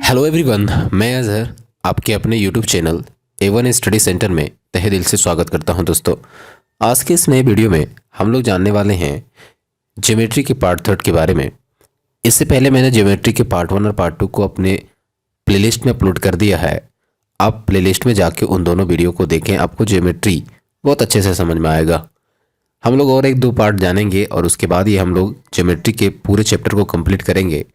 Hello everyone, मैं अजहर आपके अपने YouTube channel A1 study centre में तहे दिल से स्वागत करता हूं। दोस्तों, आज के इस नए वीडियो में हम लोग जानने वाले हैं ज्योमेट्री के पार्ट थर्ड के बारे में। इससे पहले मैंने ज्योमेट्री के पार्ट वन और पार्ट टू को अपने प्लेलिस्ट में अपलोड कर दिया है। आप प्लेलिस्ट में जाके उन दोनों वीडियो को देखें, आपको ज्योमेट्री बहुत अच्छे से समझ में आएगा। हम लोग और एक दो पार्ट जानेंगे और उसके बाद ही हम लोग ज्योमेट्री के पूरे चैप्टर को कंप्लीट करेंगे।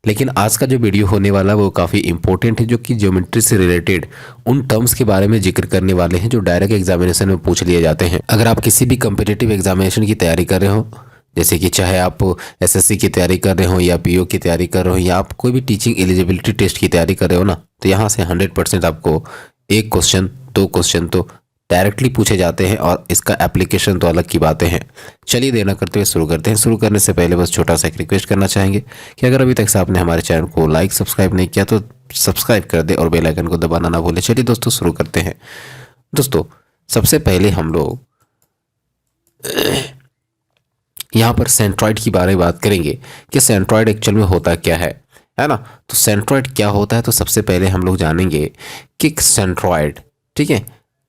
लेकिन आज का जो वीडियो होने वाला है वो काफ़ी इंपॉर्टेंट है, जो कि ज्योमेट्री से रिलेटेड उन टर्म्स के बारे में जिक्र करने वाले हैं जो डायरेक्ट एग्जामिनेशन में पूछ लिए जाते हैं। अगर आप किसी भी कम्पिटिटिव एग्जामिनेशन की तैयारी कर रहे हो, जैसे कि चाहे आप एसएससी की तैयारी कर रहे हो या पीओ की तैयारी कर रहे हो या आप कोई भी टीचिंग एलिजिबिलिटी टेस्ट की तैयारी कर रहे हो ना, तो यहाँ से 100% आपको एक क्वेश्चन दो क्वेश्चन तो डायरेक्टली पूछे जाते हैं और इसका एप्लीकेशन तो अलग की बातें हैं। चलिए देर न करते हुए शुरू करते हैं। शुरू करने से पहले बस छोटा सा एक रिक्वेस्ट करना चाहेंगे कि अगर अभी तक से आपने हमारे चैनल को लाइक सब्सक्राइब नहीं किया तो सब्सक्राइब कर दे और बेल आइकन को दबाना ना भूलें। चलिए दोस्तों शुरू करते हैं। दोस्तों, सबसे पहले हम लोग यहाँ पर सेंट्रॉइड की बारे में बात करेंगे कि सेंट्रॉइड एक्चुअल में होता क्या है ना। तो सेंट्रॉइड क्या होता है, तो सबसे पहले हम लोग जानेंगे कि सेंट्रॉइड, ठीक है,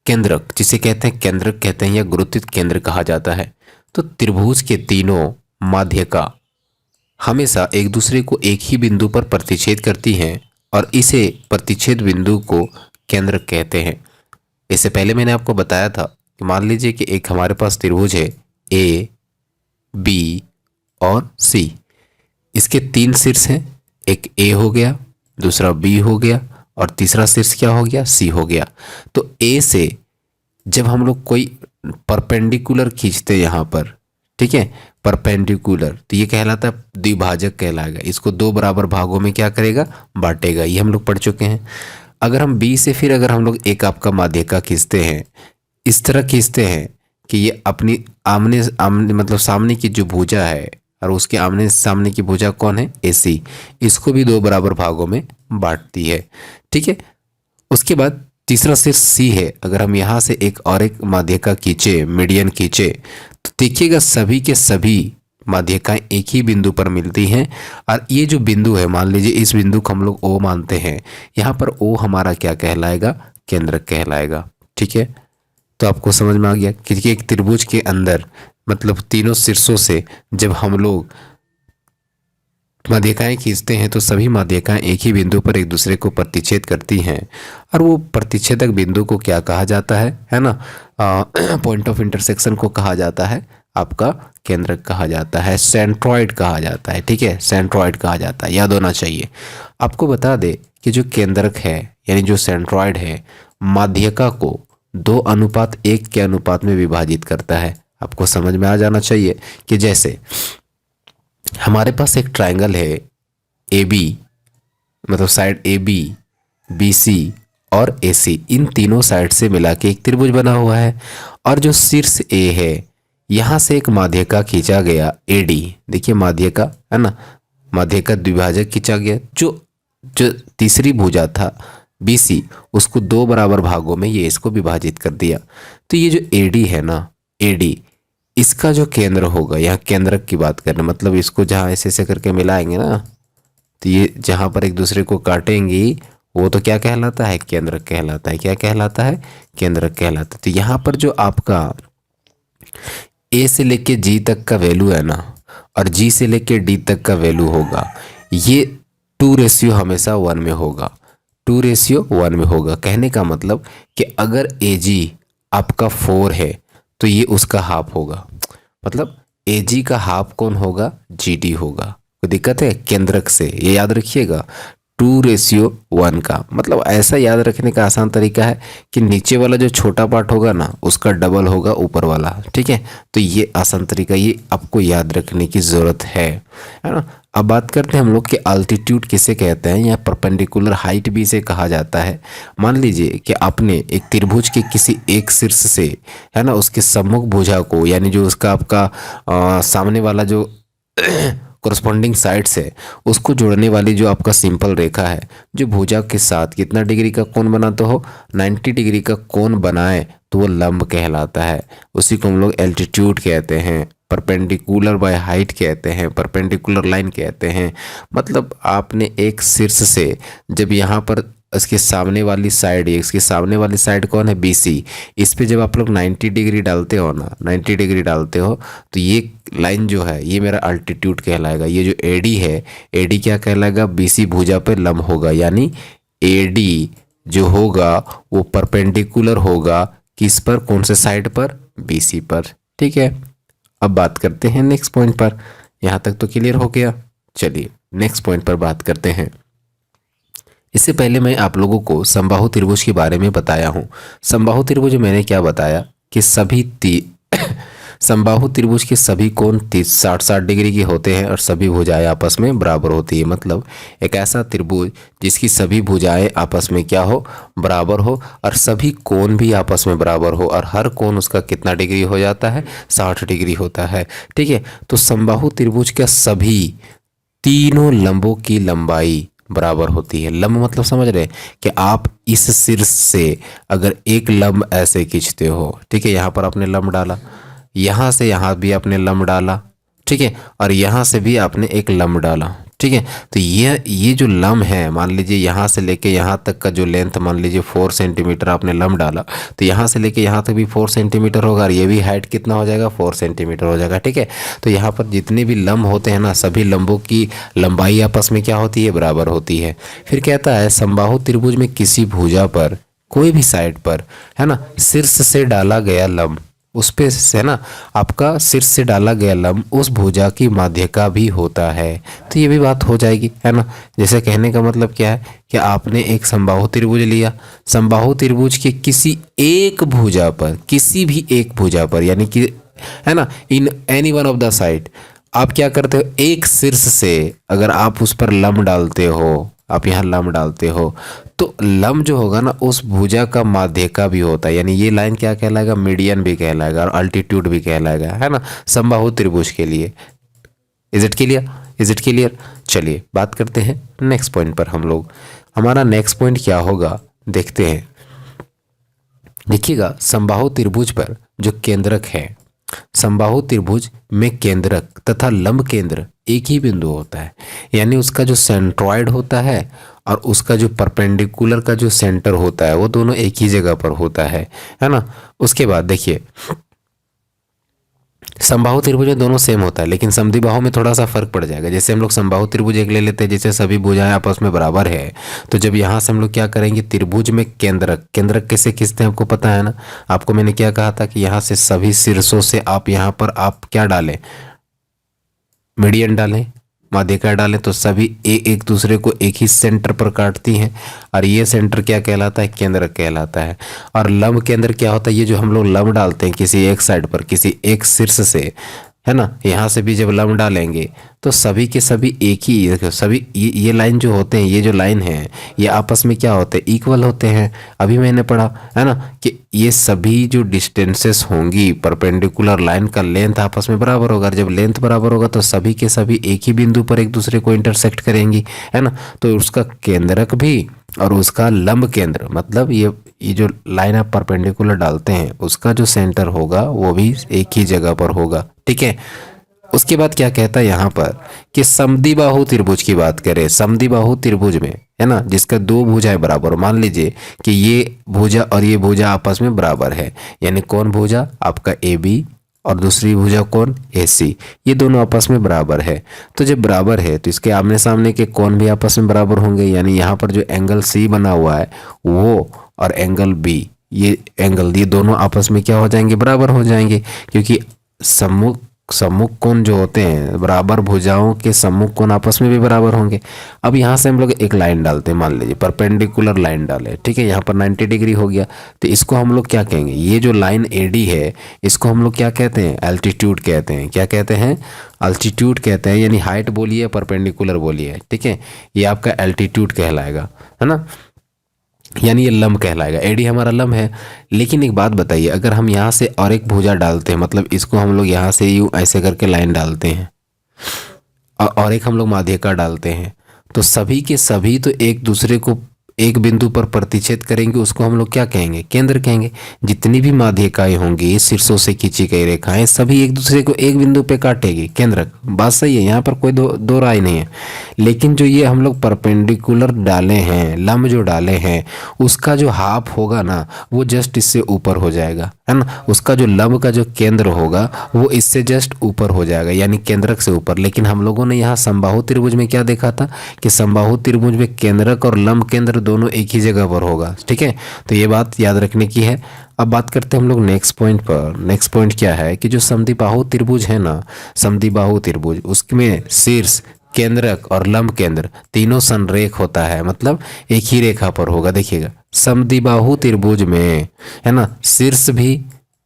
केंद्रक जिसे कहते हैं, केंद्रक कहते हैं या गुरुत्वित केंद्र कहा जाता है। तो त्रिभुज के तीनों माध्यिका हमेशा एक दूसरे को एक ही बिंदु पर प्रतिच्छेद करती हैं और इसे प्रतिच्छेद बिंदु को केंद्रक कहते हैं। इससे पहले मैंने आपको बताया था कि मान लीजिए कि एक हमारे पास त्रिभुज है ए, बी और सी। इसके तीन शीर्ष हैं, एक ए हो गया, दूसरा बी हो गया और तीसरा शीर्ष क्या हो गया, सी हो गया। तो ए से जब हम लोग कोई परपेंडिकुलर खींचते हैं यहाँ पर, ठीक है, परपेंडिकुलर, तो ये कहलाता है द्विभाजक कहलाएगा। इसको दो बराबर भागों में क्या करेगा, बांटेगा। ये हम लोग पढ़ चुके हैं। अगर हम बी से फिर अगर हम लोग एक आपका माध्यिका खींचते हैं, इस तरह खींचते हैं कि ये अपनी आमने आमने मतलब सामने की जो भुजा है और उसके आमने सामने की भुजा कौन है, AC, इसको भी दो बराबर भागों में बांटती है, ठीक है। उसके बाद तीसरा शीर्ष C है। अगर हम यहाँ से एक और एक माध्यिका खींचे, मीडियन खींचे, तो देखिएगा सभी के सभी माध्यिकाएं एक ही बिंदु पर मिलती हैं। और ये जो बिंदु है, मान लीजिए इस बिंदु को हम लोग O मानते हैं, यहाँ पर O हमारा क्या कहलाएगा, केंद्रक कहलाएगा, ठीक है। तो आपको समझ में आ गया कि एक त्रिभुज के अंदर मतलब तीनों शीर्षों से जब हम लोग माध्यिकाएं खींचते हैं तो सभी माध्यिकाएं एक ही बिंदु पर एक दूसरे को प्रतिच्छेद करती हैं और वो प्रतिच्छेदक बिंदु को क्या कहा जाता है ना, पॉइंट ऑफ इंटरसेक्शन को कहा जाता है, आपका केंद्रक कहा जाता है, सेंट्रॉइड कहा जाता है, ठीक है, सेंट्रॉइड कहा जाता है, याद होना चाहिए। आपको बता दे कि जो केंद्रक है यानी जो सेंट्रॉइड है, माध्यिका को 2:1 के अनुपात में विभाजित करता है। आपको समझ में आ जाना चाहिए कि जैसे हमारे पास एक ट्रायंगल है AB, मतलब साइड AB, BC और AC, इन तीनों साइड से मिला के एक त्रिभुज बना हुआ है। और जो शीर्ष A है, यहाँ से एक माध्यिका खींचा गया AD, देखिए माध्यिका है ना, माध्यिका द्विभाजक खींचा गया। जो तीसरी भुजा था BC, उसको दो बराबर भागों में ये इसको विभाजित कर दिया। तो ये जो AD है ना, AD, इसका जो केंद्र होगा, यहाँ केंद्रक की बात करना मतलब इसको जहाँ ऐसे करके मिलाएंगे ना, तो ये जहाँ पर एक दूसरे को काटेंगी वो तो क्या कहलाता है, केंद्रक कहलाता है। क्या कहलाता है, केंद्रक कहलाता है। तो यहाँ पर जो आपका A से लेके G तक का वैल्यू है ना और G से लेके D तक का वैल्यू होगा, ये 2:1 हमेशा 1 में होगा, 2:1 में होगा। कहने का मतलब कि अगर AG आपका 4 है तो ये उसका हाफ होगा, मतलब AG का हाफ कौन होगा, GD होगा। कोई दिक्कत है, केंद्रक से ये याद रखिएगा 2:1 का। मतलब ऐसा याद रखने का आसान तरीका है कि नीचे वाला जो छोटा पार्ट होगा ना उसका डबल होगा ऊपर वाला, ठीक है। तो ये आसान तरीका, ये आपको याद रखने की ज़रूरत है ना। अब बात करते हैं हम लोग कि अल्टीट्यूड किसे कहते हैं या परपेंडिकुलर हाइट भी इसे कहा जाता है। मान लीजिए कि आपने एक त्रिभुज के किसी एक शीर्ष से, है ना, उसके सम्मुख भुजा को यानी जो उसका आपका सामने वाला जो कोरस्पॉन्डिंग साइड्स है उसको जोड़ने वाली जो आपका सिंपल रेखा है, जो भुजा के साथ कितना डिग्री का कोण बनाता हो, 90 डिग्री का कोण बनाए तो वो लंब कहलाता है। उसी को हम लोग एल्टीट्यूड कहते हैं, परपेंडिकुलर बाय हाइट कहते हैं, परपेंडिकुलर लाइन कहते हैं। मतलब आपने एक शीर्ष से जब यहाँ पर इसके सामने वाली साइड, इसके सामने वाली साइड कौन है, BC, इस पे जब आप लोग 90 डिग्री डालते हो ना, 90 डिग्री डालते हो तो ये लाइन जो है ये मेरा अल्टीट्यूड कहलाएगा। ये जो AD है, AD क्या कहलाएगा, BC भुजा पे लंब होगा, यानी AD जो होगा वो परपेंडिकुलर होगा किस पर, कौन से साइड पर, BC पर। ठीक है, अब बात करते हैं नेक्स्ट पॉइंट पर। यहाँ तक तो क्लियर हो गया। चलिए नेक्स्ट पॉइंट पर बात करते हैं। इससे पहले मैं आप लोगों को समबाहु त्रिभुज के बारे में बताया हूँ। समबाहु त्रिभुज मैंने क्या बताया कि सभी समबाहु त्रिभुज के सभी कोण 60-60 डिग्री के होते हैं और सभी भुजाएं आपस में बराबर होती है। मतलब एक ऐसा त्रिभुज जिसकी सभी भुजाएं आपस में क्या हो, बराबर हो, और सभी कोण भी आपस में बराबर हो, और हर कोण उसका कितना डिग्री हो जाता है, 60 डिग्री होता है। ठीक है, तो समबाहु त्रिभुज के सभी तीनों लंबों की लंबाई बराबर होती है। लंब मतलब समझ रहे कि आप इस शीर्ष से अगर एक लंब ऐसे खींचते हो, ठीक है, यहाँ पर आपने लंब डाला, यहाँ से यहाँ भी आपने लंब डाला, ठीक है, और यहाँ से भी आपने एक लंब डाला। ठीक है, तो ये जो लंब है, मान लीजिए यहाँ से लेके यहाँ तक का जो लेंथ, मान लीजिए 4 सेंटीमीटर आपने लंब डाला, तो यहाँ से लेके यहाँ तक भी 4 सेंटीमीटर होगा, और ये भी हाइट कितना हो जाएगा, 4 सेंटीमीटर हो जाएगा। ठीक है, तो यहाँ पर जितने भी लंब होते हैं ना, सभी लंबों की लंबाई आपस में क्या होती है, बराबर होती है। फिर कहता है समबाहु त्रिभुज में किसी भुजा पर कोई भी साइड पर, है ना, शीर्ष से डाला गया लंब, उस पे है ना, आपका शीर्ष से डाला गया लंब उस भुजा की माध्यिका भी होता है। तो ये भी बात हो जाएगी, है ना। जैसे कहने का मतलब क्या है कि आपने एक समबाहु त्रिभुज लिया, समबाहु त्रिभुज के किसी एक भुजा पर, किसी भी एक भुजा पर, यानी कि है ना, in any one of the side, आप क्या करते हो, एक शीर्ष से अगर आप उस पर लंब डालते हो, आप यहाँ लंब डालते हो, तो लंब जो होगा ना उस भुजा का माध्यिका भी होता है, यानी ये लाइन क्या कहलाएगा, मीडियन भी कहलाएगा और अल्टीट्यूड भी कहलाएगा, है ना, समबाहु त्रिभुज के लिए। Is it clear, is it clear. चलिए बात करते हैं नेक्स्ट पॉइंट पर। हम लोग, हमारा नेक्स्ट पॉइंट क्या होगा देखते हैं। देखिएगा, समबाहु त्रिभुज पर जो केंद्रक है, समबाहु त्रिभुज में केंद्रक तथा लंब केंद्र एक ही बिंदु होता है, यानी उसका जो सेंट्रॉइड होता है और उसका जो परपेंडिकुलर का जो सेंटर होता है वो दोनों एक ही जगह पर होता है ना। उसके बाद देखिए, समबाहु त्रिभुज में दोनों सेम होता है, लेकिन समद्विबाहु में थोड़ा सा फर्क पड़ जाएगा। जैसे हम लोग समबाहु त्रिभुज एक ले लेते हैं, जैसे सभी भुजाएं आपस में बराबर है, तो जब यहाँ से हम लोग क्या करेंगे, त्रिभुज में केंद्रक, केंद्रक कैसे खींचते हैं आपको पता है ना। आपको मैंने क्या कहा था कि यहाँ से सभी शीर्षों से आप यहाँ पर आप क्या डालें, मीडियन डालें, माध्यिका डालें, तो सभी एक दूसरे को एक ही सेंटर पर काटती हैं, और ये सेंटर क्या कहलाता है, केंद्र कहलाता है। और लंब केंद्र क्या होता है, ये जो हम लोग लंब डालते हैं किसी एक साइड पर, किसी एक शीर्ष से, है ना, यहाँ से भी जब लंब डालेंगे तो सभी के सभी एक ही, सभी ये लाइन जो होते हैं, ये जो लाइन है ये आपस में क्या होते हैं, इक्वल होते हैं। अभी मैंने पढ़ा है ना कि ये सभी जो डिस्टेंसेस होंगी परपेंडिकुलर लाइन का लेंथ आपस में बराबर होगा, और जब लेंथ बराबर होगा तो सभी के सभी एक ही बिंदु पर एक दूसरे को इंटरसेक्ट करेंगी, है ना। तो उसका केंद्रक भी और उसका लंब केंद्र, मतलब ये जो लाइन आप परपेंडिकुलर डालते हैं उसका जो सेंटर होगा वो भी एक ही जगह पर होगा। ठीक है, उसके बाद क्या कहता है यहाँ पर कि समद्विबाहु त्रिभुज की बात करें, समद्विबाहु त्रिभुज में, है ना, जिसका दो भुजाएं बराबर, मान लीजिए कि ये भुजा और ये भुजा आपस में बराबर है, यानी कौन भुजा, आपका AB और दूसरी भुजा कौन, AC, ये दोनों आपस में बराबर है। तो जब बराबर है तो इसके आमने सामने के कोण भी आपस में बराबर होंगे, यानी यहाँ पर जो एंगल C बना हुआ है वो और एंगल B, ये एंगल, ये दोनों आपस में क्या हो जाएंगे, बराबर हो जाएंगे, क्योंकि सम्मुख कोण जो होते हैं, बराबर भुजाओं के सम्मुख कोण आपस में भी बराबर होंगे। अब यहाँ से हम लोग एक लाइन डालते हैं, मान लीजिए परपेंडिकुलर लाइन डाले, ठीक है, यहाँ पर 90 डिग्री हो गया, तो इसको हम लोग क्या कहेंगे, ये जो लाइन AD है इसको हम लोग क्या कहते हैं, एल्टीट्यूड कहते हैं। क्या कहते हैं, अल्टीट्यूड कहते हैं, यानी हाइट बोलिए परपेंडिकुलर बोलिए, ठीक है, ये आपका एल्टीट्यूड कहलाएगा, है ना, यानी ये लंब कहलाएगा। AD हमारा लंब है। लेकिन एक बात बताइए, अगर हम यहाँ से और एक भुजा डालते हैं, मतलब इसको हम लोग यहाँ से यूँ ऐसे करके लाइन डालते हैं और एक हम लोग माध्यिका डालते हैं, तो सभी के सभी तो एक दूसरे को एक बिंदु पर प्रतिच्छेद करेंगे उसको हम लोग क्या कहेंगे, केंद्र कहेंगे। जितनी भी माध्यिकाएं होंगी शीर्षों से खींची गई रेखाएं सभी एक दूसरे को एक बिंदु पे काटेगी, केंद्रक। बात सही है, यहाँ पर कोई दो राय नहीं है। लेकिन जो ये हम लोग परपेंडिकुलर डाले हैं, लंब जो डाले हैं, उसका जो हाफ होगा ना वो जस्ट इससे ऊपर हो जाएगा, है ना। उसका जो लंब का जो केंद्र होगा वो इससे जस्ट ऊपर हो जाएगा, यानी केंद्रक से ऊपर। लेकिन हम लोगों ने यहाँ समबाहु त्रिभुज में क्या देखा था कि समबाहु त्रिभुज में केंद्रक और लंब केंद्र दोनों एक ही जगह पर होगा, ठीक है। तो ये बात याद रखने की है। अब बात करते हैं हम लोग नेक्स्ट पॉइंट पर। नेक्स्ट पॉइंट क्या है कि जो समद्विबाहु त्रिभुज है ना, समद्विबाहु त्रिभुज, उसमें शीर्ष, केंद्रक और लंब केंद्र तीनों संरेख होता है, मतलब एक ही रेखा पर होगा। देखिएगा समद्विबाहु त्रिभुज में, है ना, शीर्ष भी,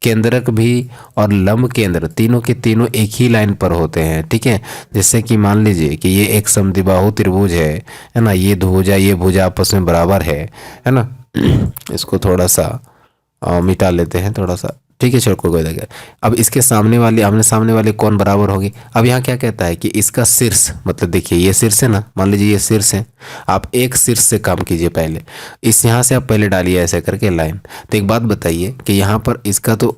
केंद्रक भी और लंब केंद्र तीनों के तीनों एक ही लाइन पर होते हैं, ठीक है। जैसे कि मान लीजिए कि ये एक समद्विबाहु त्रिभुज है ना, ये भुजा ये भुजा आपस में बराबर है ना। इसको थोड़ा सा मिटा लेते हैं थोड़ा सा, ठीक है, छोड़ कोई देगा। अब इसके सामने वाले, आमने सामने वाले कौन बराबर होगी। अब यहाँ क्या कहता है कि इसका शीर्ष, मतलब देखिए ये शीर्ष है ना, मान लीजिए ये शीर्ष है, आप एक शीर्ष से काम कीजिए पहले, इस यहाँ से आप पहले डालिए ऐसे करके लाइन। तो एक बात बताइए कि यहाँ पर इसका तो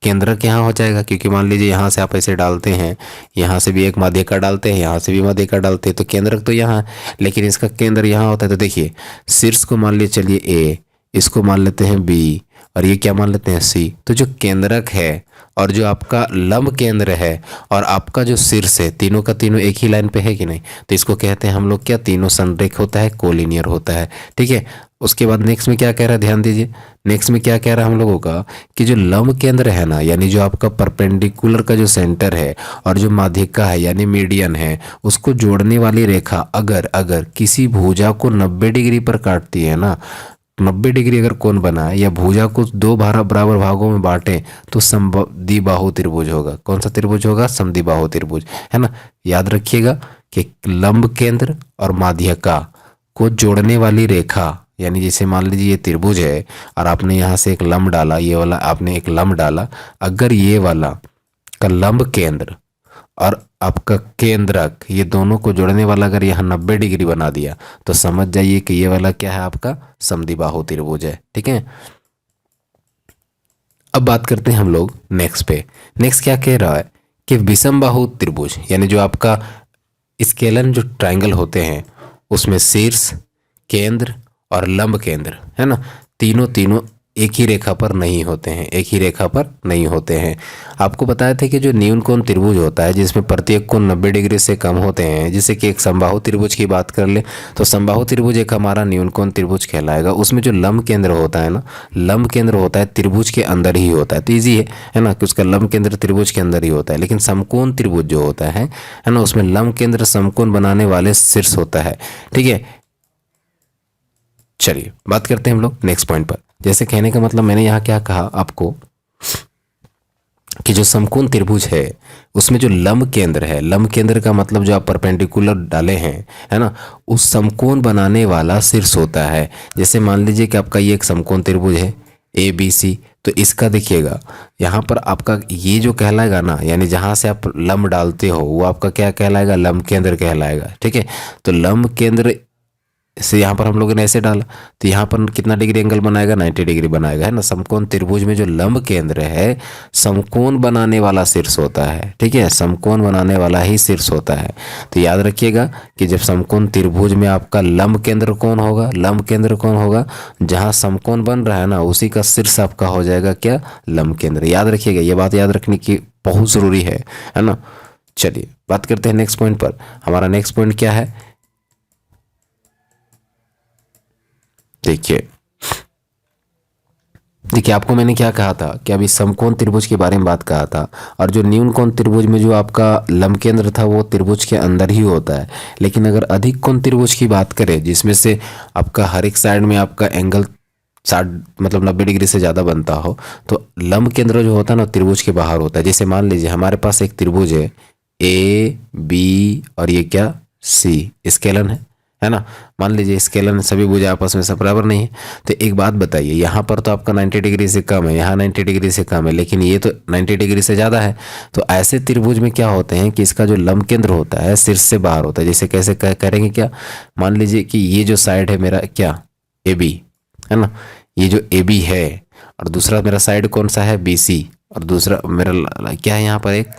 केंद्रक यहाँ हो जाएगा, क्योंकि मान लीजिए यहाँ से आप ऐसे डालते हैं, यहाँ से भी एक माध्यिका डालते हैं, यहाँ से भी माध्यिका डालते हैं, तो केंद्रक तो यहाँ, लेकिन इसका केंद्र यहाँ होता है। तो देखिए शीर्ष को मान लीजिए चलिए ए, इसको मान लेते हैं बी, और ये क्या मान लेते हैं सी। तो जो केंद्रक है और जो आपका लंब केंद्र है और आपका जो शीर्ष है, तीनों का तीनों एक ही लाइन पे है कि नहीं। तो इसको कहते हैं हम लोग क्या, तीनों संरेख होता है, कोलिनियर होता है, ठीक है। उसके बाद नेक्स्ट में क्या कह रहा है, ध्यान दीजिए। नेक्स्ट में क्या कह रहा है हम लोगों का कि जो लंब केंद्र है ना, यानी जो आपका परपेंडिकुलर का जो सेंटर है और जो माध्यिका है यानी मीडियन है, उसको जोड़ने वाली रेखा अगर किसी भुजा को 90 डिग्री पर काटती है ना, 90 डिग्री अगर कोण बनाए या भुजा को दो बराबर भागों में बांटे, तो समद्विबाहु त्रिभुज होगा। कौन सा त्रिभुज होगा, समद्विबाहु त्रिभुज, है ना। याद रखिएगा कि लंब केंद्र और माध्यिका को जोड़ने वाली रेखा, यानी जैसे मान लीजिए ये त्रिभुज है और आपने यहाँ से एक लंब डाला, ये वाला आपने एक लंब डाला, अगर ये वाला का लंब केंद्र और आपका केंद्रक, ये दोनों को जोड़ने वाला अगर यहाँ 90 डिग्री बना दिया, तो समझ जाइए कि ये वाला क्या है, आपका समद्विबाहु त्रिभुज है, ठीक है। अब बात करते हैं हम लोग नेक्स्ट पे। नेक्स्ट क्या कह रहा है कि विषमबाहु त्रिभुज, यानी जो आपका स्केलन जो ट्रायंगल होते हैं उसमें शीर्ष, केंद्र और लंब केंद्र, है ना, तीनों एक ही रेखा पर नहीं होते हैं, एक ही रेखा पर नहीं होते हैं। आपको बताया था कि जो न्यून कोण त्रिभुज होता है जिसमें प्रत्येक कोण 90 डिग्री से कम होते हैं, जैसे कि एक समबाहु त्रिभुज की बात कर ले तो समबाहु त्रिभुज एक हमारा न्यून कोण त्रिभुज कहलाएगा। उसमें जो लंब केंद्र होता है ना, लंब केंद्र होता है त्रिभुज के अंदर ही होता है, तो ईजी है ना, कि उसका लंब केंद्र त्रिभुज के अंदर ही होता है। लेकिन समकोण त्रिभुज जो होता है ना, उसमें लंब केंद्र समकोण बनाने वाले शीर्ष होता है, ठीक है। चलिए बात करते हैं हम लोग नेक्स्ट पॉइंट पर। जैसे कहने का मतलब मैंने यहाँ क्या कहा आपको कि जो समकोण त्रिभुज है उसमें जो लंब केंद्र है, लंब केंद्र का मतलब जो आप परपेंडिकुलर डाले हैं, है ना, उस समकोण बनाने वाला शीर्ष होता है। जैसे मान लीजिए कि आपका ये एक समकोण त्रिभुज है ABC, तो इसका देखिएगा यहाँ पर आपका ये जो कहलाएगा ना, यानी जहाँ से आप लंब डालते हो वो आपका क्या कहलाएगा, लंब केंद्र कहलाएगा, ठीक है। तो लंब केंद्र से यहाँ पर हम लोगों ने ऐसे डाला, तो यहाँ पर कितना डिग्री एंगल बनाएगा, 90 डिग्री बनाएगा, है ना। समकोण त्रिभुज में जो लंब केंद्र है समकोण बनाने वाला शीर्ष होता है, ठीक है, समकोण बनाने वाला ही शीर्ष होता है। तो याद रखिएगा कि जब समकोण त्रिभुज में आपका लंब केंद्र कौन होगा, लंब केंद्र कौन होगा, जहाँ समकोण बन रहा है ना उसी का शीर्ष आपका हो जाएगा क्या, लंब केंद्र। याद रखिएगा, ये बात याद रखने की बहुत ज़रूरी है ना। चलिए बात करते हैं नेक्स्ट पॉइंट पर। हमारा नेक्स्ट पॉइंट क्या है, देखिए आपको मैंने क्या कहा था कि अभी समकोण त्रिभुज के बारे में बात कहा था, और जो न्यून कोण त्रिभुज में जो आपका लंब केंद्र था वो त्रिभुज के अंदर ही होता है। लेकिन अगर अधिक कोण त्रिभुज की बात करें जिसमें से आपका हर एक साइड में आपका एंगल 60 मतलब 90 डिग्री से ज़्यादा बनता हो, तो लंब केंद्र जो होता है ना त्रिभुज के बाहर होता है। जैसे मान लीजिए हमारे पास एक त्रिभुज है AB और ये क्या C, स्केलन है ना। मान लीजिए स्केलन सभी भुजा आपस में सब बराबर नहीं है, तो एक बात बताइए, यहाँ पर तो आपका 90 डिग्री से कम है, यहाँ 90 डिग्री से कम है, लेकिन ये तो 90 डिग्री से ज़्यादा है। तो ऐसे त्रिभुज में क्या होते हैं कि इसका जो लंब केंद्र होता है शीर्ष से बाहर होता है। जैसे कैसे करेंगे क्या, मान लीजिए कि ये जो साइड है मेरा क्या ए बी, है ना, ये जो ए बी है, और दूसरा मेरा साइड कौन सा है, बी सी, और दूसरा मेरा क्या है यहाँ पर एक,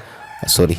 सॉरी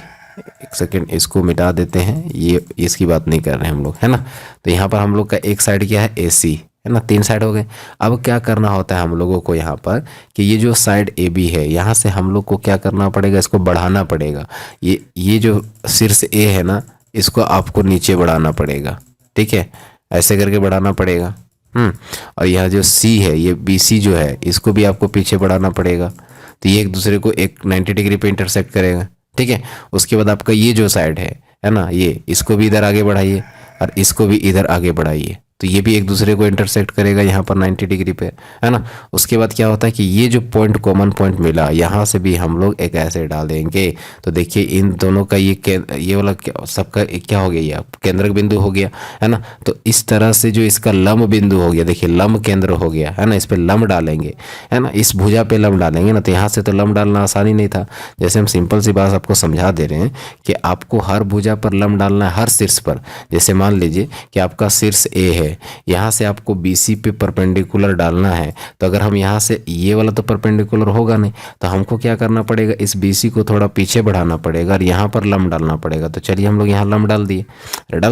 एक सेकेंड, इसको मिटा देते हैं, ये इसकी बात नहीं कर रहे हैं हम लोग, है ना। तो यहाँ पर हम लोग का एक साइड क्या है, ए सी, है ना, 3 साइड हो गए। अब क्या करना होता है हम लोगों को यहाँ पर कि ये जो साइड ए बी है, यहाँ से हम लोग को क्या करना पड़ेगा, इसको बढ़ाना पड़ेगा। ये जो शीर्ष ए है ना, इसको आपको नीचे बढ़ाना पड़ेगा, ठीक है, ऐसे करके बढ़ाना पड़ेगा। और यहाँ जो सी है, ये बी सी जो है, इसको भी आपको पीछे बढ़ाना पड़ेगा। तो ये एक दूसरे को एक 90 डिग्री पे इंटरसेक्ट करेगा, ठीक है। उसके बाद आपका ये जो साइड है ना, ये इसको भी इधर आगे बढ़ाइए और इसको भी इधर आगे बढ़ाइए, तो ये भी एक दूसरे को इंटरसेक्ट करेगा यहाँ पर 90 डिग्री पे, है ना। उसके बाद क्या होता है कि ये जो पॉइंट, कॉमन पॉइंट मिला, यहाँ से भी हम लोग एक ऐसे डाल देंगे। तो देखिए इन दोनों का ये वाला सबका एक क्या हो गया, ये केंद्रक बिंदु हो गया, है ना। तो इस तरह से जो इसका लंब बिंदु हो गया, देखिए लंब केंद्र हो गया, है ना, इस पर लंब डालेंगे, है ना, इस भुजा पे लंब डालेंगे ना। तो यहाँ से तो लंब डालना आसानी नहीं था, जैसे हम सिंपल सी बात आपको समझा दे रहे हैं कि आपको हर भुजा पर लंब डालना है, हर शीर्ष पर। जैसे मान लीजिए कि आपका शीर्ष ए है, यहाँ से आपको बी सी पे परपेंडिकुलर डालना है। तो अगर हम यहाँ से, ये वाला तो परपेंडिकुलर होगा नहीं, तो हमको क्या करना पड़ेगा, इस बी सी को थोड़ा पीछे बढ़ाना पड़ेगा और यहाँ पर लंब डालना पड़ेगा। तो चलिए हम लोग यहाँ लंब डाल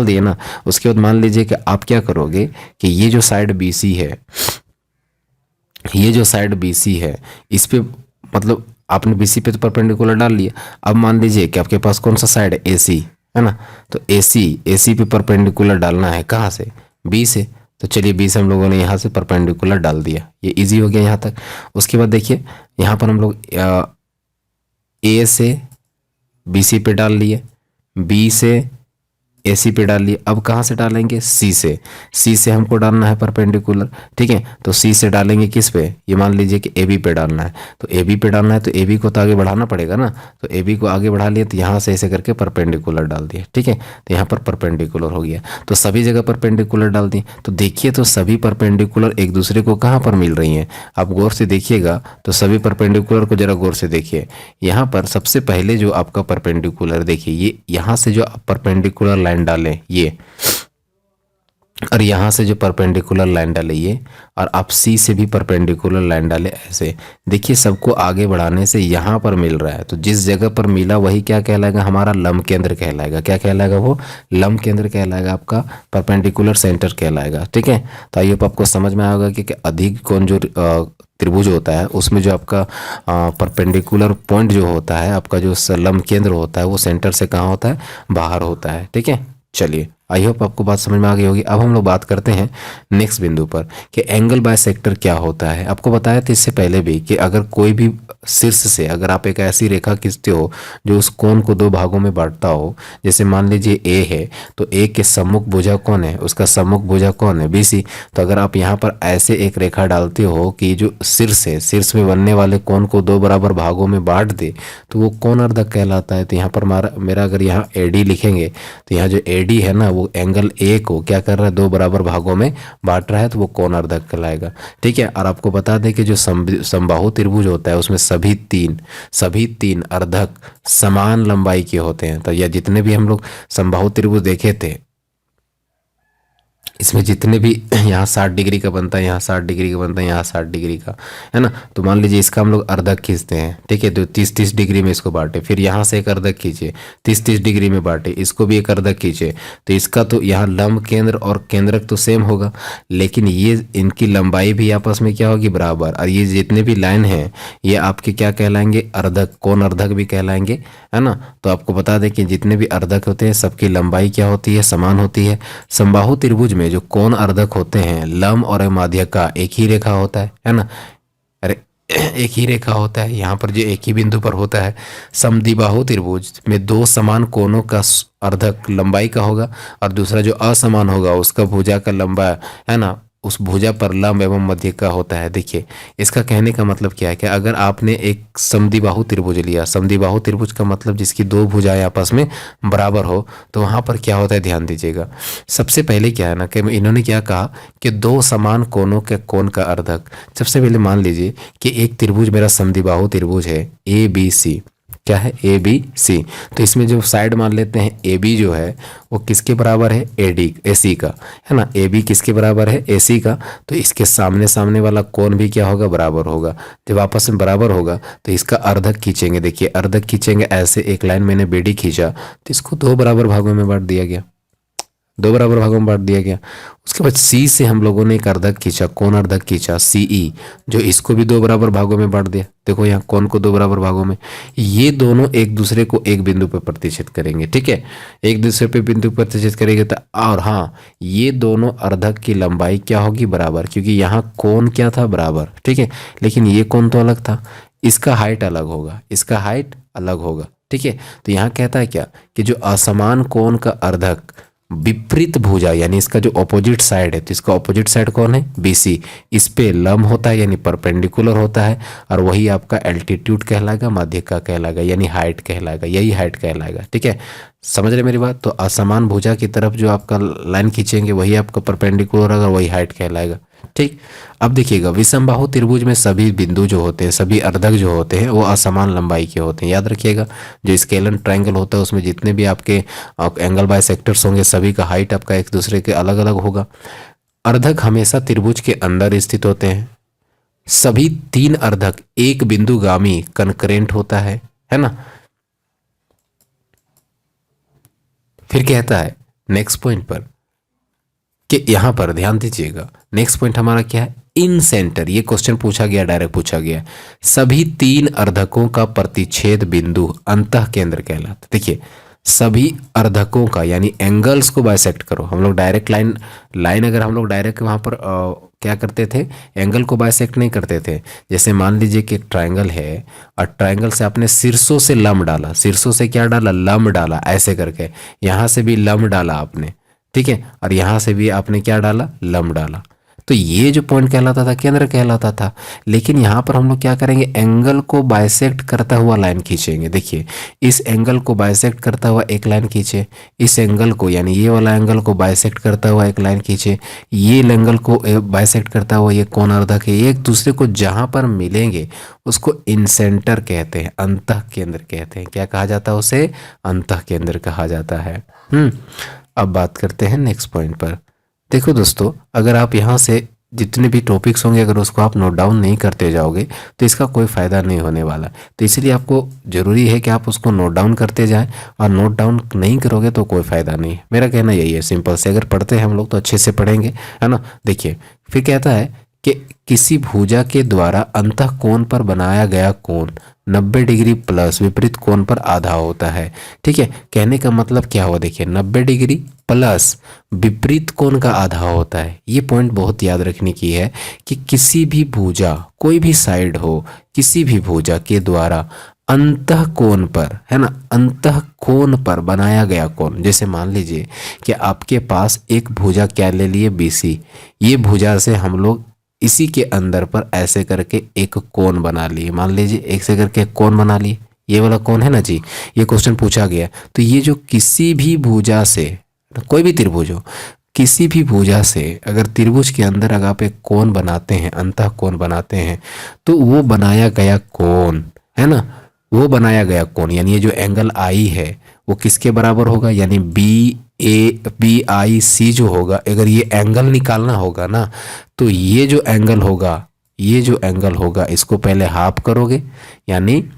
दिए ना। उसके बाद मान लीजिए कि आप क्या करोगे कि ये जो साइड बी सी है, ये जो साइड बी सी है, इस पे मतलब आपने बी सी पे तो परपेंडिकुलर डाल लिया। अब मान लीजिए कि आपके पास कौन सा साइड है, ए सी, है ना। तो ए सी पे परपेंडिकुलर डालना है, कहाँ से, बी से। तो चलिए बी से हम लोगों ने यहाँ से परपेंडिकुलर डाल दिया, ये इजी हो गया यहाँ तक। उसके बाद देखिए यहाँ पर हम लोग ए से बी सी पे डाल लिए, बी से ए सी पे डाल लिए। अब कहाँ से डालेंगे, सी से हमको डालना है परपेंडिकुलर, ठीक है। तो सी से डालेंगे किस पे, ये मान लीजिए कि ए बी पे डालना है। तो ए बी पे डालना है तो ए बी को तो आगे बढ़ाना पड़ेगा ना। तो ए बी को आगे बढ़ा लिया, तो यहाँ से ऐसे करके परपेंडिकुलर डाल दिया, ठीक है। तो यहाँ पर परपेंडिकुलर हो गया, तो सभी जगह परपेंडिकुलर डाल दिए। तो देखिए तो सभी परपेंडिकुलर एक दूसरे को कहाँ पर मिल रही हैं, आप गौर से देखिएगा। तो सभी परपेंडिकुलर को जरा गौर से देखिए। यहाँ पर सबसे पहले जो आपका परपेंडिकुलर, देखिए ये यहाँ से जो परपेंडिकुलर लाइन डालें ये, और यहाँ से जो परपेंडिकुलर लाइन डाले ये, और आप सी से भी परपेंडिकुलर लाइन डाले ऐसे। देखिए सबको आगे बढ़ाने से यहाँ पर मिल रहा है, तो जिस जगह पर मिला वही क्या कहलाएगा, हमारा लंब केंद्र कहलाएगा। क्या कहलाएगा, वो लंब केंद्र कहलाएगा, आपका परपेंडिकुलर सेंटर कहलाएगा, ठीक है। तो आइए आपको समझ में आएगा कि अधिक कोण जो त्रिभुज होता है, उसमें जो आपका परपेंडिकुलर पॉइंट जो होता है, आपका जो लंब केंद्र होता है, वो सेंटर से कहाँ होता है, बाहर होता है, ठीक है। चलिए आई होप आपको बात समझ में आ गई होगी। अब हम लोग बात करते हैं नेक्स्ट बिंदु पर कि एंगल बायसेक्टर क्या होता है। आपको बताया था इससे पहले भी कि अगर कोई भी शीर्ष से अगर आप एक ऐसी रेखा खींचते हो जो उस कोण को 2 भागों में बांटता हो, जैसे मान लीजिए ए है, तो ए के सम्मुख भुजा कौन है, उसका सम्मुख भुजा कौन है, बी सी। तो अगर आप यहाँ पर ऐसे एक रेखा डालते हो कि जो शीर्ष है, शीर्ष में बनने वाले कोण को 2 बराबर भागों में बांट दे, तो वो कोण अर्धक कहलाता है। तो यहाँ पर मेरा अगर यहाँ ए डी लिखेंगे, तो यहाँ जो ए डी है ना, वो एंगल ए को क्या कर रहा है, 2 बराबर भागों में बांट रहा है, तो वो कोण अर्धक कहलाएगा, ठीक है। और आपको बता दें कि जो समबाहु त्रिभुज होता है उसमें सभी तीन अर्धक समान लंबाई के होते हैं। तो या जितने भी हम लोग समबाहु त्रिभुज देखे थे, इसमें जितने भी यहाँ 60 डिग्री का बनता है, यहाँ 60 डिग्री का बनता है, यहाँ 60 डिग्री का, है ना। तो मान लीजिए इसका हम लोग अर्धक खींचते हैं, ठीक है। तो 30-30 डिग्री में इसको बांटे, फिर यहाँ से एक अर्धक खींचे, 30-30 डिग्री में बांटे, इसको भी एक अर्धक खींचे। तो इसका तो यहाँ लंब केंद्र और केंद्रक तो सेम होगा, लेकिन ये इनकी लंबाई भी आपस में क्या होगी, बराबर। और ये जितने भी लाइन हैं ये आपके क्या कहलाएंगे, अर्धक, कोण अर्धक भी कहलाएंगे, है ना। तो आपको बता दें कि जितने भी अर्धक होते हैं सबकी लंबाई क्या होती है, समान होती है। समबाहु त्रिभुज में जो कोण अर्धक होते हैं, लंब और माध्य का एक ही रेखा होता है ना। अरे एक ही रेखा होता है, यहाँ पर जो एक ही बिंदु पर होता है। समद्विबाहु त्रिभुज में 2 समान कोणों का अर्धक लंबाई का होगा, और दूसरा जो असमान होगा उसका भुजा का लंबा, है ना, उस भुजा पर लंब एवं मध्य का होता है। देखिए इसका कहने का मतलब क्या है कि अगर आपने एक समद्विबाहु त्रिभुज लिया, समद्विबाहु त्रिभुज का मतलब जिसकी 2 भुजाएं आपस में बराबर हो, तो वहाँ पर क्या होता है, ध्यान दीजिएगा। सबसे पहले क्या है ना कि इन्होंने क्या कहा कि 2 समान कोणों के कोण का अर्धक। सबसे पहले मान लीजिए कि एक त्रिभुज मेरा समद्विबाहु त्रिभुज है ए बी सी, क्या है, ए बी सी। तो इसमें जो साइड मान लेते हैं ए बी जो है वो किसके बराबर है, ए डी ए सी का, है ना। ए बी किसके बराबर है, ए सी का। तो इसके सामने सामने वाला कोण भी क्या होगा, बराबर होगा। जब आपस में बराबर होगा तो इसका अर्धक खींचेंगे। देखिए अर्धक खींचेंगे, ऐसे एक लाइन मैंने बी डी खींचा तो इसको दो बराबर भागों में बांट दिया गया, दो बराबर भागों में बांट दिया गया। उसके बाद सी से हम लोगों ने एक अर्धक खींचा, कोण अर्धक खींचा सी ई, जो इसको भी दो बराबर भागों में बांट दिया। देखो यहाँ कोण को दो बराबर भागों में, ये दोनों एक दूसरे को एक बिंदु पर प्रतिच्छेद करेंगे, ठीक है, एक दूसरे पे बिंदु पर प्रतिच्छेद करेंगे। तो और हाँ, ये दोनों अर्धक की लंबाई क्या होगी, बराबर, क्योंकि यहाँ कोण क्या था, बराबर, ठीक है। लेकिन ये कोण तो अलग था, इसका हाइट अलग होगा, इसका हाइट अलग होगा, ठीक है। तो यहाँ कहता है क्या कि जो असमान कोण का अर्धक विपरीत भुजा यानी इसका जो ऑपोजिट साइड है, तो इसका ऑपोजिट साइड कौन है, BC, इस पे लंब होता है यानी परपेंडिकुलर होता है, और वही आपका एल्टीट्यूड कहलाएगा, माध्यिका कहलाएगा, यानी हाइट कहलाएगा, यही हाइट कहलाएगा, ठीक है। समझ रहे मेरी बात। तो असमान भुजा की तरफ जो आपका लाइन खींचेंगे वही आपका परपेंडिकुलर होगा, वही हाइट कहलाएगा, ठीक। अब देखिएगा विषमबाहु त्रिभुज में सभी बिंदु जो होते हैं, सभी अर्धक जो होते हैं वो असमान लंबाई के होते हैं। याद रखिएगा, जो स्केलर ट्रायंगल होता है उसमें जितने भी आपके एंगल बाइसेक्टर्स होंगे सभी का हाइट आपका एक दूसरे के अलग अलग होगा। अर्धक हमेशा त्रिभुज के अंदर स्थित होते हैं। सभी तीन अर्धक एक बिंदुगामी कनकरेंट होता है ना। फिर कहता है नेक्स्ट पॉइंट पर कि यहां पर ध्यान दीजिएगा, नेक्स्ट पॉइंट हमारा क्या है, इन सेंटर। ये क्वेश्चन पूछा गया, डायरेक्ट पूछा गया, सभी तीन अर्धकों का प्रतिच्छेद बिंदु अंतः केंद्र कहलाता। देखिए सभी अर्धकों का यानी एंगल्स को बाइसेक्ट करो। हम लोग डायरेक्ट लाइन अगर हम लोग डायरेक्ट वहां पर क्या करते थे, एंगल को बाइसेक्ट नहीं करते थे। जैसे मान लीजिए कि ट्रायंगल है और ट्रायंगल से आपने शीर्षों से लंब डाला, शीर्षों से क्या डाला, लंब डाला, ऐसे करके यहाँ से भी लंब डाला आपने, ठीक है, और यहां से भी आपने क्या डाला, लंब डाला। तो ये जो पॉइंट कहलाता था केंद्र कहलाता था। लेकिन यहां पर हम लोग क्या करेंगे, एंगल को बाइसेक्ट करता हुआ लाइन खींचेंगे। देखिए इस एंगल को बाइसेक्ट करता हुआ एक लाइन खींचे, इस एंगल को यानी ये वाला एंगल को बाइसेक्ट करता हुआ एक लाइन खींचे, ये एंगल को बाइसेक्ट करता हुआ ये कोण अर्धक है, एक दूसरे को जहां पर मिलेंगे उसको इंसेंटर कहते हैं, अंतः केंद्र कहते हैं। क्या कहा जाता है उसे, अंतः केंद्र कहा जाता है। अब बात करते हैं नेक्स्ट पॉइंट पर। देखो दोस्तों, अगर आप यहाँ से जितने भी टॉपिक्स होंगे अगर उसको आप नोट डाउन नहीं करते जाओगे तो इसका कोई फ़ायदा नहीं होने वाला। तो इसलिए आपको ज़रूरी है कि आप उसको नोट डाउन करते जाएं, और नोट डाउन नहीं करोगे तो कोई फ़ायदा नहीं है। मेरा कहना यही है, सिंपल से अगर पढ़ते हैं हम लोग तो अच्छे से पढ़ेंगे, है ना। देखिए फिर कहता है कि किसी भुजा के द्वारा अंतः कोण पर बनाया गया कोण 90 डिग्री प्लस विपरीत कोण पर आधा होता है, ठीक है। कहने का मतलब क्या हुआ, देखिए 90 डिग्री प्लस विपरीत कोण का आधा होता है। ये पॉइंट बहुत याद रखने की है कि किसी भी भुजा, कोई भी साइड हो, किसी भी भुजा के द्वारा अंतः कोण पर, है ना, अंतः कोण पर बनाया गया कोण। जैसे मान लीजिए कि आपके पास एक भुजा क्या ले लिए, BC, ये भुजा से हम लोग इसी के अंदर पर ऐसे करके एक कोण बना लिए, मान लीजिए एक से करके कोण बना लिए, ये वाला कोण है ना जी, ये क्वेश्चन पूछा गया। तो ये जो किसी भी भुजा से, कोई भी त्रिभुज हो, किसी भी भुजा से अगर त्रिभुज के अंदर अगर आप एक कोण बनाते हैं, अंतः कोण बनाते हैं, तो वो बनाया गया कोण, है ना, वो बनाया गया कोण यानी ये जो एंगल I है वो किसके बराबर होगा, यानी BIC जो होगा। अगर ये एंगल निकालना होगा ना तो ये जो एंगल होगा, ये जो एंगल होगा इसको पहले हाफ करोगे, यानी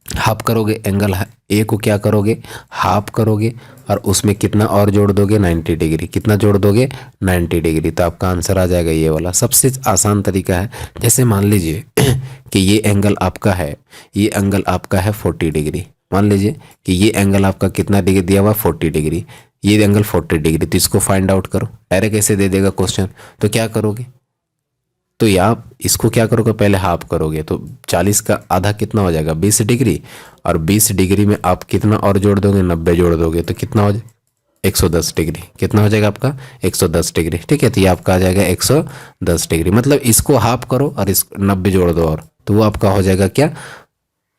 हाफ करोगे एंगल A को, क्या करोगे, हाफ करोगे, और उसमें कितना और जोड़ दोगे, 90 डिग्री। कितना जोड़ दोगे, 90 डिग्री। तो आपका आंसर आ जाएगा ये वाला। सबसे आसान तरीका है, जैसे मान लीजिए कि ये एंगल आपका है, ये एंगल आपका है 40 डिग्री। मान लीजिए कि ये एंगल आपका कितना डिग्री दिया हुआ, 40 डिग्री, ये एंगल 40 डिग्री। तो इसको फाइंड आउट करो, डायरेक्ट ऐसे दे देगा क्वेश्चन। तो क्या करोगे, तो आप इसको क्या करोगे, पहले हाफ करोगे, तो 40 का आधा कितना हो जाएगा, 20 डिग्री, और 20 डिग्री में आप कितना और जोड़ दोगे, 90 जोड़ दोगे, तो कितना हो जाएगा, 110 डिग्री। कितना हो जाएगा आपका, 110 डिग्री, ठीक है। तो ये आपका आ जाएगा 110 डिग्री। मतलब इसको हाफ करो और इस 90 जोड़ दो, और तो वो आपका हो जाएगा क्या,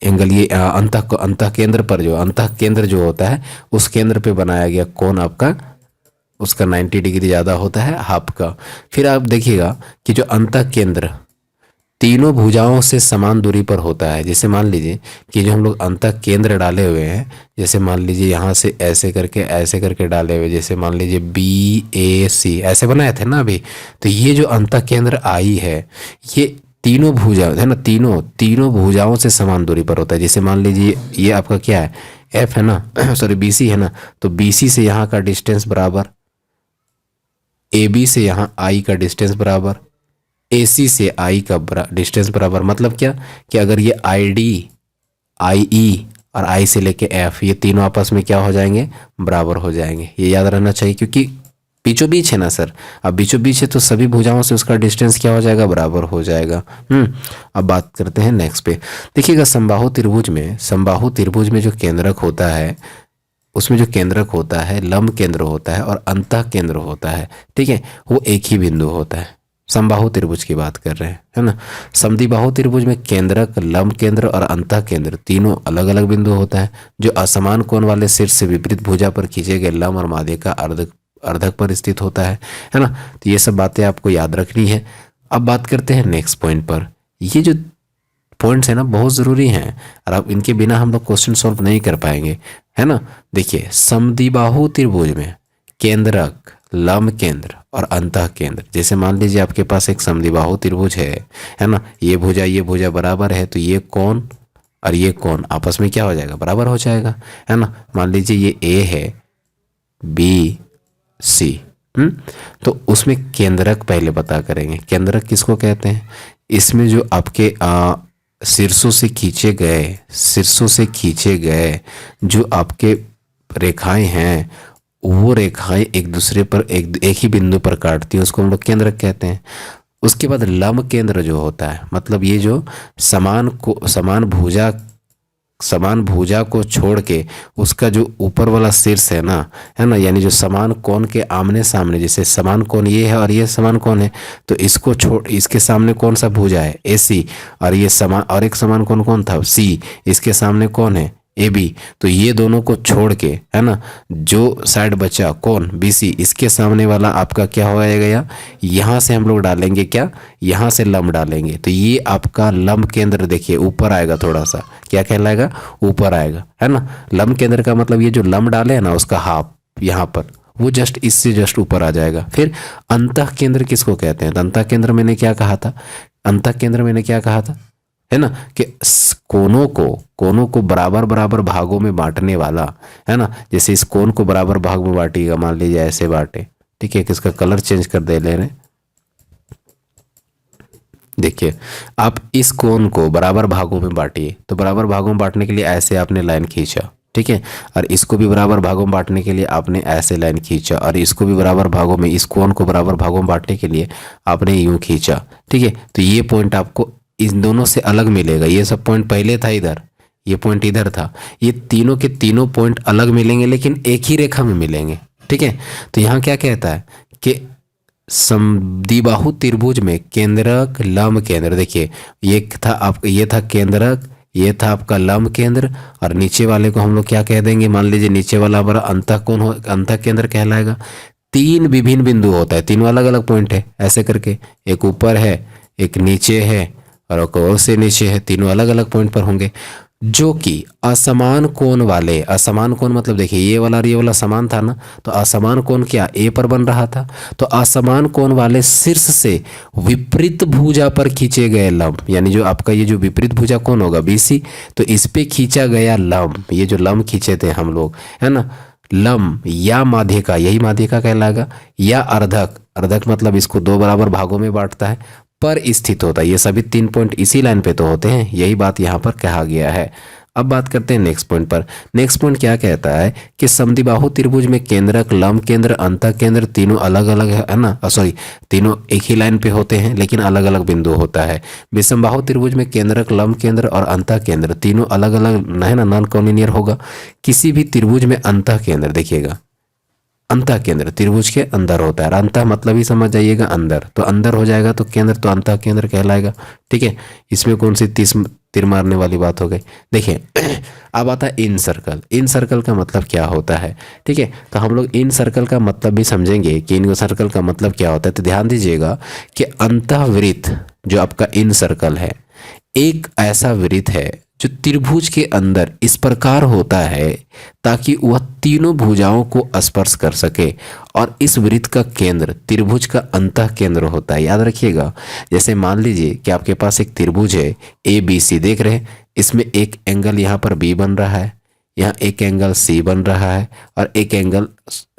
एंगल ये अंतः केंद्र पर, जो अंतः केंद्र जो होता है उस केंद्र पे बनाया गया कोण आपका, उसका 90 डिग्री ज़्यादा होता है हाफ का। फिर आप देखिएगा कि जो अंतः केंद्र तीनों भुजाओं से समान दूरी पर होता है। जैसे मान लीजिए कि जो हम लोग अंतः केंद्र डाले हुए हैं, जैसे मान लीजिए यहाँ से ऐसे करके डाले हुए, जैसे मान लीजिए BAC ऐसे बनाए थे ना अभी, तो ये जो अंतः केंद्र आई है ये तीनों भुजा है ना, तीनों भुजाओं से समान दूरी पर होता है। जैसे मान लीजिए ये आपका क्या है, F है ना सॉरी BC है ना, तो BC से यहाँ का डिस्टेंस बराबर, AB से यहाँ I का डिस्टेंस बराबर, AC से I का डिस्टेंस बराबर। मतलब क्या कि अगर ये ID, IE और I से लेके F ये तीनों आपस में क्या हो जाएंगे, बराबर हो जाएंगे। ये याद रहना चाहिए क्योंकि बीचों बीच है ना सर, अब बीचों बीच है तो सभी भुजाओं से उसका डिस्टेंस क्या हो जाएगा, बराबर हो जाएगा। अब बात करते हैं नेक्स्ट पे। देखिएगा समबाहु त्रिभुज में जो केंद्रक होता है, उसमें जो केंद्रक होता है लंब केंद्र होता है और अंतः केंद्र होता है, ठीक है, वो एक ही बिंदु होता है। समबाहु त्रिभुज की बात कर रहे हैं, है ना। समद्विबाहु त्रिभुज में केंद्रक, लंब केंद्र और अंतः केंद्र तीनों अलग अलग बिंदु होता है, जो असमान कोण वाले शीर्ष से विपरीत भुजा पर खींचे गए लंब और माध्यिका अर्धक पर स्थित होता है ना। तो ये सब बातें आपको याद रखनी है। अब बात करते हैं नेक्स्ट पॉइंट पर। ये जो पॉइंट्स है ना बहुत ज़रूरी हैं और अब इनके बिना हम लोग क्वेश्चन सॉल्व नहीं कर पाएंगे, है ना। देखिए समद्विबाहु त्रिभुज में केंद्रक, लंब केंद्र और अंतः केंद्र, जैसे मान लीजिए आपके पास एक समद्विबाहु त्रिभुज है ना, ये भुजा बराबर है, तो ये कोण और ये कोण आपस में क्या हो जाएगा, बराबर हो जाएगा, है ना। मान लीजिए ये A है, BC, तो उसमें केंद्रक पहले पता करेंगे। केंद्रक किसको कहते हैं, इसमें जो आपके शीर्षों से खींचे गए जो आपके रेखाएं हैं, वो रेखाएं एक दूसरे पर एक ही बिंदु पर काटती हैं, उसको हम लोग केंद्रक कहते हैं। उसके बाद लंब केंद्र जो होता है, मतलब ये जो समान भुजा को छोड़ के उसका जो ऊपर वाला शीर्ष है ना, यानी जो समान कोण के आमने सामने, जैसे समान कोण ये है और ये समान कोण है, तो इसको छोड़, इसके सामने कौन सा भुजा है, AC, और ये और एक समान कोण कौन था, C, इसके सामने कौन है, AB, तो ये दोनों को छोड़ के, है ना, जो साइड बचा कौन, BC, इसके सामने वाला आपका क्या हो जाएगा, यहाँ से हम लोग डालेंगे क्या, यहाँ से लंब डालेंगे, तो ये आपका लंब केंद्र देखिए ऊपर आएगा, थोड़ा सा क्या कहलाएगा, ऊपर आएगा, है ना। लंब केंद्र का मतलब ये जो लंब डाले है ना उसका हाफ यहाँ पर, वो जस्ट इससे जस्ट ऊपर आ जाएगा। फिर अंतः केंद्र किसको कहते हैं, तो अंतः केंद्र मैंने क्या कहा था, है ना, कि कोनों को बराबर भागों में बांटने वाला, है ना। जैसे इस कोन को बराबर भाग में बांटिएगा, मान लीजिए ऐसे बांटे, ठीक है, किसका कलर चेंज कर दे ले रहे, देखिए आप इस कोन को बराबर भागों में बांटिए, तो बराबर भागों में बांटने के लिए ऐसे आपने लाइन खींचा, ठीक है, और इसको भी बराबर भागों में बांटने के लिए आपने ऐसे लाइन खींचा, और इसको भी बराबर भागों में, इस कोन को बराबर भागों में बांटने के लिए आपने यूं खींचा, ठीक है। तो ये पॉइंट आपको इन दोनों से अलग मिलेगा। ये सब पॉइंट पहले था इधर, ये पॉइंट इधर था, ये तीनों के तीनों पॉइंट अलग मिलेंगे लेकिन एक ही रेखा में मिलेंगे, ठीक है। तो यहाँ क्या कहता है कि समद्विबाहु त्रिभुज में केंद्रक, लंब केंद्र, देखिए ये था केंद्रक, ये था आपका लंब केंद्र, और नीचे वाले को हम लोग क्या कह देंगे, मान लीजिए नीचे वाला हमारा अंतः केंद्र कहलाएगा। तीन विभिन्न बिंदु होता है, तीनों अलग अलग पॉइंट है, ऐसे करके, एक ऊपर है, एक नीचे है और एक और से नीचे है, तीनों अलग अलग पॉइंट पर होंगे, जो कि असमान कोण वाले, असमान कोण मतलब देखिए ये वाला और ये वाला समान था ना, तो असमान कोण क्या A पर बन रहा था, तो असमान कोण वाले शीर्ष से विपरीत भुजा पर खींचे गए लंब, यानी जो आपका ये जो विपरीत भुजा कौन होगा, BC, तो इस पे खींचा गया लंब, ये जो लंब खींचे थे हम लोग, है ना, लंब या माध्यिका, यही माध्यिका कहलाएगा, या अर्धक मतलब इसको दो बराबर भागों में बांटता है, पर स्थित होता है। ये सभी तीन पॉइंट इसी लाइन पे तो होते हैं, यही बात यहाँ पर कहा गया है। अब बात करते हैं नेक्स्ट पॉइंट पर। नेक्स्ट पॉइंट क्या कहता है कि समद्विबाहु त्रिभुज में केंद्रक, लंब केंद्र, अंतः केंद्र तीनों अलग अलग है ना, तीनों एक ही लाइन पे होते हैं लेकिन अलग अलग बिंदु होता है। विषमबाहु त्रिभुज में केंद्रक, लंब केंद्र और अंतः केंद्र तीनों अलग अलग है ना, नॉन कॉलिनियर होगा। किसी भी त्रिभुज में अंतः केंद्र, देखिएगा अंतः केंद्र त्रिभुज के अंदर होता है, अंतः मतलब ही समझ जाइएगा अंदर, तो अंदर हो जाएगा तो केंद्र तो अंतः केंद्र कहलाएगा, ठीक है। इसमें कौन सी तीर मारने वाली बात हो गई। देखिए अब आता है इन सर्कल। इन सर्कल का मतलब क्या होता है, ठीक है, तो हम लोग इन सर्कल का मतलब भी समझेंगे कि इन सर्कल का मतलब क्या होता है। तो ध्यान दीजिएगा कि अंतःवृत्त जो आपका इन सर्कल है, एक ऐसा वृत्त है जो त्रिभुज के अंदर इस प्रकार होता है ताकि वह तीनों भुजाओं को स्पर्श कर सके, और इस वृत्त का केंद्र त्रिभुज का अंतः केंद्र होता है। याद रखिएगा, जैसे मान लीजिए कि आपके पास एक त्रिभुज है ए बी सी, देख रहे हैं, इसमें एक एंगल यहाँ पर बी बन रहा है, यहाँ एक एंगल सी बन रहा है, और एक एंगल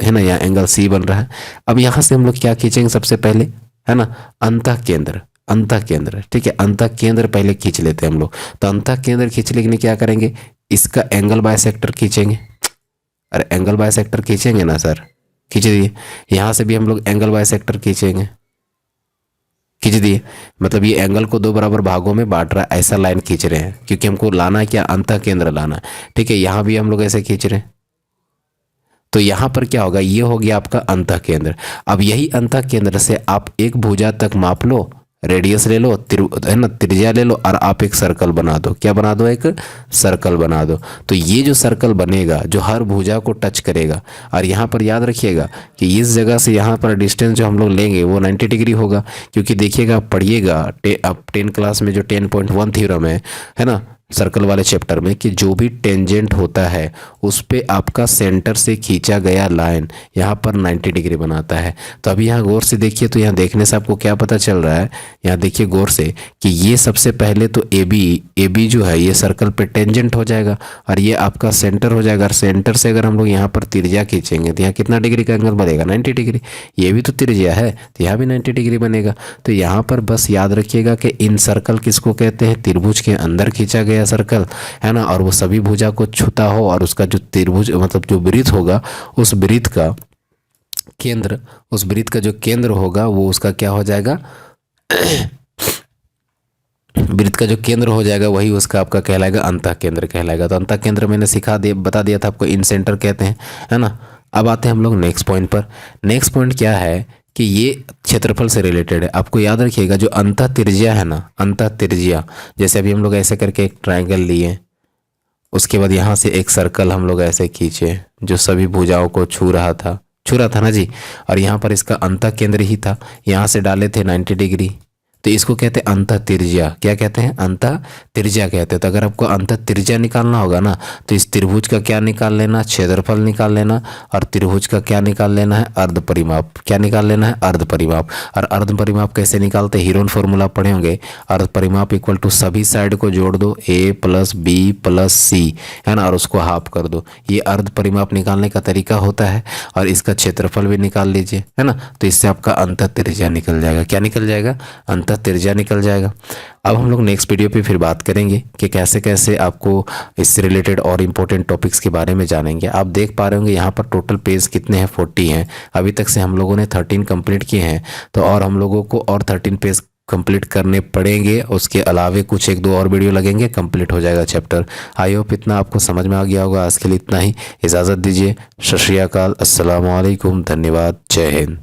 है ना, यहाँ एंगल सी बन रहा है। अब यहाँ से हम लोग क्या खींचेंगे सबसे पहले, है ना, अंतः केंद्र, अंतः केंद्र, ठीक है, अंतः केंद्र पहले खींच लेते हैं हम लोग। तो अंतः केंद्र खींचने के लिए क्या करेंगे, इसका एंगल बाइसेक्टर खींचेंगे। अरे एंगल बाइसेक्टर खींचेंगे ना सर, खींच दिए। यहाँ से भी हम लोग एंगल बाइसेक्टर खींचेंगे, खींच दिए। मतलब ये एंगल को दो बराबर भागों में बांट रहा है, ऐसा लाइन खींच रहे हैं, क्योंकि हमको लाना है क्या, अंतः केंद्र लाना है, ठीक है। यहाँ भी हम लोग ऐसे खींच रहे हैं, तो यहाँ पर क्या होगा, ये हो गया आपका अंतः केंद्र। अब यही अंतः केंद्र से आप एक भुजा तक माप लो, रेडियस ले लो, है ना, त्रिज्या ले लो, और आप एक सर्कल बना दो। क्या बना दो, एक सर्कल बना दो। तो ये जो सर्कल बनेगा जो हर भुजा को टच करेगा, और यहाँ पर याद रखिएगा कि इस जगह से यहाँ पर डिस्टेंस जो हम लोग लेंगे वो 90 डिग्री होगा, क्योंकि देखिएगा पढ़िएगा अब 10 क्लास में जो 10.1 थ्योरम है ना सर्कल वाले चैप्टर में, कि जो भी टेंजेंट होता है उस पे आपका सेंटर से खींचा गया लाइन यहाँ पर 90 डिग्री बनाता है। तो अभी यहाँ गौर से देखिए, तो यहाँ देखने से आपको क्या पता चल रहा है, यहाँ देखिए गौर से कि ये सबसे पहले तो ए बी जो है ये सर्कल पे टेंजेंट हो जाएगा, और ये आपका सेंटर हो जाएगा। और सेंटर से अगर हम लोग यहाँ पर त्रिज्या खींचेंगे तो यहाँ कितना डिग्री का एंगल बनेगा, 90 डिग्री। ये भी तो त्रिज्या है, तो यहाँ भी 90 डिग्री बनेगा। तो यहाँ पर बस याद रखिएगा कि इन सर्कल किसको कहते हैं, त्रिभुज के अंदर खींचा गया सर्कल, है ना, और वो सभी भुजा को छूता हो, और उसका जो त्रिभुज मतलब जो वृत्त होगा उस वृत्त का केंद्र, उस वृत्त का जो केंद्र होगा वो उसका क्या हो जाएगा वृत्त का जो केंद्र हो जाएगा वही उसका आपका कहलाएगा अंतः केंद्र कहलाएगा। तो अंतः केंद्र मैंने बता दिया था आपको, इन सेंटर कहते हैं, है ना। अब आते हैं हम लोग नेक्स्ट पॉइंट पर। नेक्स्ट पॉइंट क्या है कि ये क्षेत्रफल से रिलेटेड है। आपको याद रखिएगा जो अंतः त्रिज्या है ना, अंतः त्रिज्या, जैसे अभी हम लोग ऐसे करके एक ट्रायंगल लिए, उसके बाद यहाँ से एक सर्कल हम लोग ऐसे खींचे जो सभी भुजाओं को छू रहा था ना जी, और यहाँ पर इसका अंतः केंद्र ही था, यहाँ से डाले थे 90 डिग्री, तो इसको कहते हैं अंतः त्रिज्या। क्या कहते हैं, अंतः त्रिज्या कहते हैं। तो अगर आपको अंतः त्रिज्या निकालना होगा ना, तो इस त्रिभुज का क्या निकाल लेना, क्षेत्रफल निकाल लेना, और त्रिभुज का क्या निकाल लेना है, अर्ध परिमाप। क्या निकाल लेना है, अर्ध परिमाप। और अर्ध परिमाप कैसे निकालते हैं, हीरोन फॉर्मूला पढ़े होंगे, अर्ध परिमाप इक्वल टू सभी साइड को जोड़ दो, a + b + c, है ना, और उसको हाफ कर दो। ये अर्ध परिमाप निकालने का तरीका होता है, और इसका क्षेत्रफल भी निकाल लीजिए, है ना। तो इससे आपका अंतः त्रिज्या निकल जाएगा। क्या निकल जाएगा, अंतः त्रिज्या निकल जाएगा। अब हम लोग नेक्स्ट वीडियो पे फिर बात करेंगे कि कैसे कैसे आपको इससे रिलेटेड और इम्पोर्टेंट टॉपिक्स के बारे में जानेंगे। आप देख पा रहे होंगे यहाँ पर टोटल पेज कितने हैं, 40 हैं। अभी तक से हम लोगों ने 13 कंप्लीट किए हैं, तो और हम लोगों को और 13 पेज कंप्लीट करने पड़ेंगे। उसके अलावे कुछ 1-2 और वीडियो लगेंगे, कंप्लीट हो जाएगा चैप्टर। आई होप इतना आपको समझ में आ गया होगा। आज के लिए इतना ही, इजाज़त दीजिए। सत श्री अकाल, अस्सलाम वालेकुम, धन्यवाद, जय हिंद।